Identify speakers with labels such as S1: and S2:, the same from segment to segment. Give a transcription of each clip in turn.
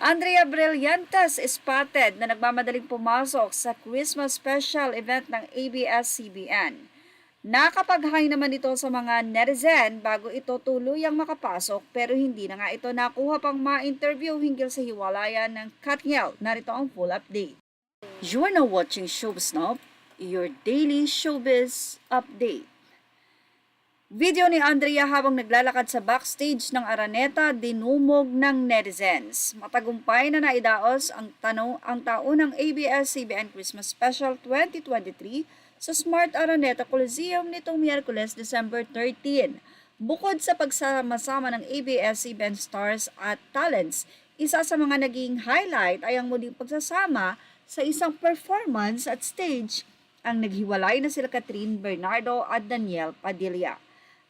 S1: Andrea Brillantes spotted na nagmamadaling pumasok sa Christmas special event ng ABS-CBN. Nakapag-hi naman ito sa mga netizen bago ito tuluyang makapasok pero hindi na nga ito nakuha pang ma-interview hinggil sa hiwalayan ng Katniel. Narito ang full update. You are now watching Showbiz Now, your daily showbiz update. Video ni Andrea habang naglalakad sa backstage ng Araneta dinumog ng netizens. Matagumpay na naidaos ang taunang ABS-CBN Christmas Special 2023 sa Smart Araneta Coliseum nitong Miyerkules, December 13. Bukod sa pagsama-sama ng ABS-CBN stars at talents, isa sa mga naging highlight ay ang muling pagsasama sa isang performance at stage ang naghiwalay na sila Catherine Bernardo at Daniel Padilla.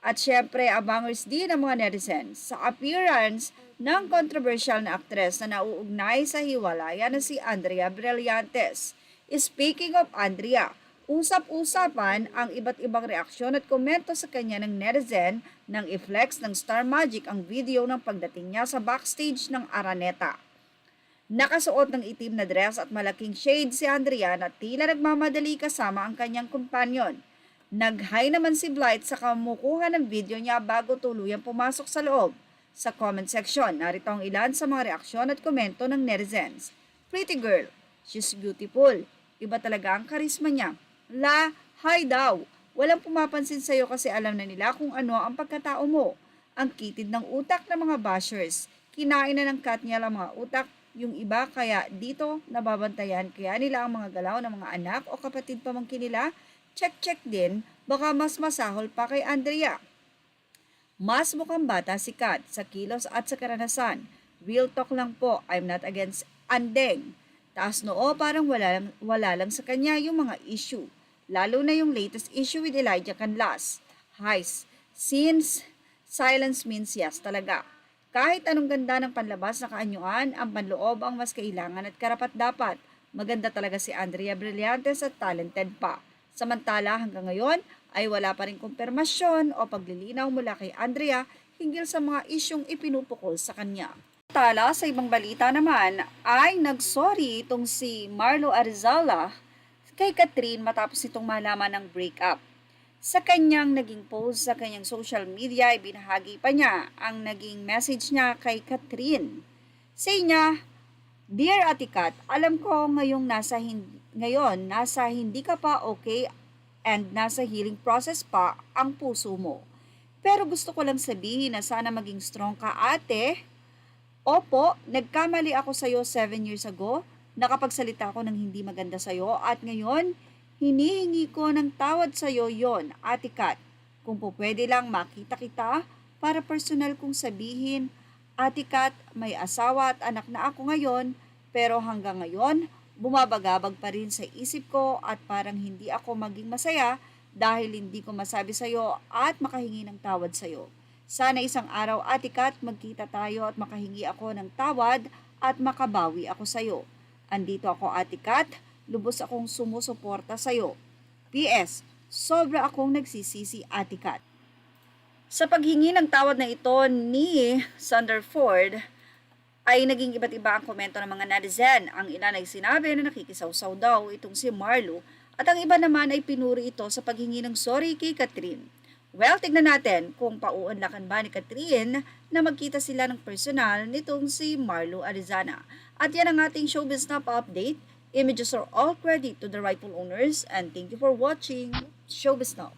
S1: At syempre, abangers din ang mga netizens sa appearance ng controversial na aktres na nauugnay sa hiwalayan na si Andrea Brillantes. Speaking of Andrea, usap-usapan ang iba't ibang reaksyon at komento sa kanya ng netizen nang i-flex ng Star Magic ang video ng pagdating niya sa backstage ng Araneta. Nakasuot ng itim na dress at malaking shade si Andrea na tila nagmamadali kasama ang kanyang kumpanyon. Nag-hi naman si Blythe sa kamukuha ng video niya bago tuluyang pumasok sa loob. Sa comment section, narito ang ilan sa mga reaksyon at komento ng netizens. Pretty girl, she's beautiful. Iba talaga ang karisma niya. Hi daw. Walang pumapansin sa'yo kasi alam na nila kung ano ang pagkatao mo. Ang kitid ng utak ng mga bashers. Kinain na ng Katniel ang mga utak yung iba kaya dito nababantayan kaya nila ang mga galaw ng mga anak o kapatid pamangkin nila. Check din, baka mas masahol pa kay Andrea. Mas mukhang bata si Kat sa kilos at sa karanasan. Real talk lang po, I'm not against andeng. Taas noo parang wala lang sa kanya yung mga issue. Lalo na yung latest issue with Elijah Canlas. Highs, since silence means yes talaga. Kahit anong ganda ng panlabas na kaanyuan, ang panloob ang mas kailangan at karapat-dapat. Maganda talaga si Andrea Brillantes at talented pa. Samantala hanggang ngayon ay wala pa rin kumpirmasyon o paglilinaw mula kay Andrea hinggil sa mga isyong ipinupukol sa kanya. Samantala sa ibang balita naman ay nagsorry itong si Marlo Arizala kay Catherine matapos itong malaman ng breakup. Sa kanyang naging post sa kanyang social media ay binahagi pa niya ang naging message niya kay Catherine. Say niya, Dear Ate Kat, alam ko ngayon nasa hindi ka pa okay and nasa healing process pa ang puso mo. Pero gusto ko lang sabihin na sana maging strong ka ate. Opo, nagkamali ako sa'yo 7 years ago. Nakapagsalita ako ng hindi maganda sa'yo at ngayon, hinihingi ko ng tawad sa'yo yon, Ate Kat. Kung po pwede lang makita kita para personal kong sabihin, Ate Kat, may asawa at anak na ako ngayon, pero hanggang ngayon, bumabagabag pa rin sa isip ko at parang hindi ako maging masaya dahil hindi ko masabi sa'yo at makahingi ng tawad sa'yo. Sana isang araw, Ate Kat, magkita tayo at makahingi ako ng tawad at makabawi ako sa'yo. Andito ako, Ate Kat, lubos akong sumusuporta sa'yo. PS, sobra akong nagsisisi, Ate Kat. Sa paghingi ng tawad na ito ni Sanderford, ay naging iba't iba ang komento ng mga netizen. Ang ilan ay sinabi na nakikisawsaw daw itong si Marlo at ang iba naman ay pinuri ito sa paghingi ng sorry kay Catherine. Well, tignan natin kung pauunlakan ba ni Catherine na magkita sila ng personal nitong si Marlo Arizana. At yan ang ating Showbiz Now update. Images are all credit to the rightful owners and thank you for watching Showbiz Now.